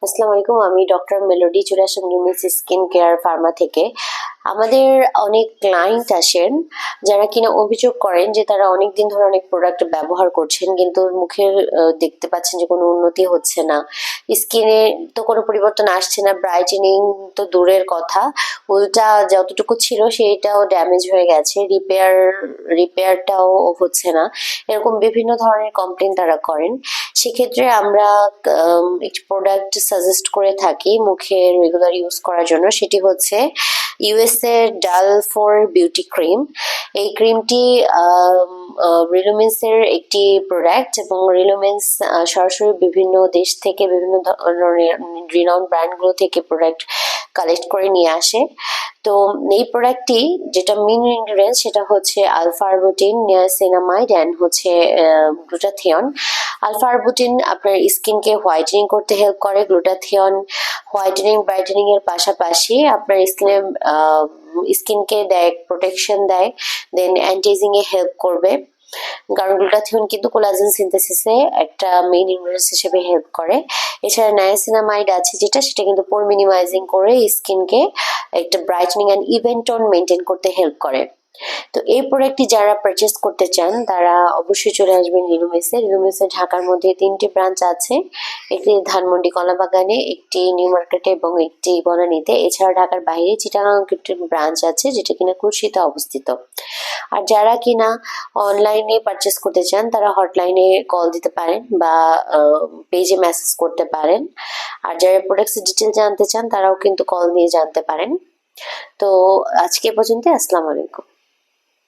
আসসালামু আলাইকুম। আমি ডক্টর মেলোডি চলে আসলাম নিউমিস স্কিন কেয়ার ফার্মা থেকে। আমাদের অনেক ক্লায়েন্ট আসেন যারা কিনা অভিযোগ করেন যে তারা অনেকদিন ধরে অনেক প্রোডাক্ট ব্যবহার করছেন, কিন্তু মুখের দেখতে পাচ্ছেন যে কোনো উন্নতি হচ্ছে না, স্কিনে তো কোনো পরিবর্তন আসছে না, ব্রাইটেনিং তো দূরের কথা, উল্টা যতটুকু ছিল সেইটাও ড্যামেজ হয়ে গেছে, রিপেয়ারটাও হচ্ছে না। এরকম বিভিন্ন ধরনের কমপ্লেন তারা করেন। সেক্ষেত্রে আমরা একটি প্রোডাক্ট সাজেস্ট করে থাকি মুখে রেগুলার ইউজ করার জন্য। সেটি হচ্ছে ইউএসএ ডাল ফর বিউটি ক্রিম। এই ক্রিমটি রিলুমেন্সের একটি প্রোডাক্ট, এবং রিলুমেন্স সরাসরি বিভিন্ন দেশ থেকে বিভিন্ন ধরনের রিনাউন্ড ব্র্যান্ডগুলো থেকে প্রোডাক্ট কালেক্ট করে নিয়ে আসে। তো এই প্রোডাক্টটি যেটা মেন ইনগ্রেডিয়েন্টস সেটা হচ্ছে আলফা আরবুটিন, নিয়াসিনামাইড অ্যান্ড হচ্ছে গ্লুটাথিয়ন। আলফা আরবুটিন আপনার স্কিনকে হোয়াইটেনিং করতে হেল্প করে। গ্লুটাথিয়ন হোয়াইটেনিং ব্রাইটেনিং এর পাশাপাশি আপনার স্কিনকে দেয় প্রোটেকশন দেয়, দেন অ্যান্টি-এজিং এ হেল্প করবে, কারণ গ্লুটাথিয়ন কিন্তু কোলাজেন সিনথেসিসে একটা মেইন ইনগ্রেডিয়েন্টস হিসেবে হেল্প করে। এছাড়া নায়াসিনামাইড আছে যেটা, সেটা কিন্তু পোর মিনিমাইজিং করে স্কিনকে একটা brightening and even tone maintain করতে হেল্প করে। তো এই প্রোডাক্টটি যারা পারচেস করতে চান তারা অবশ্যই চলে আসবেন লিনুমেসে। লিনুমেসে ঢাকার মধ্যে 3টি ব্রাঞ্চ আছে, একটি ধানমন্ডি কলাবাগানে, একটি নিউ মার্কেটে এবং একটি বনানীতে। এছাড়া ঢাকার বাইরে চিটাগাং একটি ব্রাঞ্চ আছে যেটা কিনা খুলশীতে অবস্থিত। আর যারা কিনা অনলাইনে পারচেস করতে চান তারা হটলাইনে কল দিতে পারেন বা পেজে মেসেজ করতে পারেন। আর যারা প্রোডাক্টস ডিটেল জানতে চান তারাও কিন্তু কল দিয়ে জানতে পারেন। তো আজকে এ পর্যন্ত। আসসালামু আলাইকুম।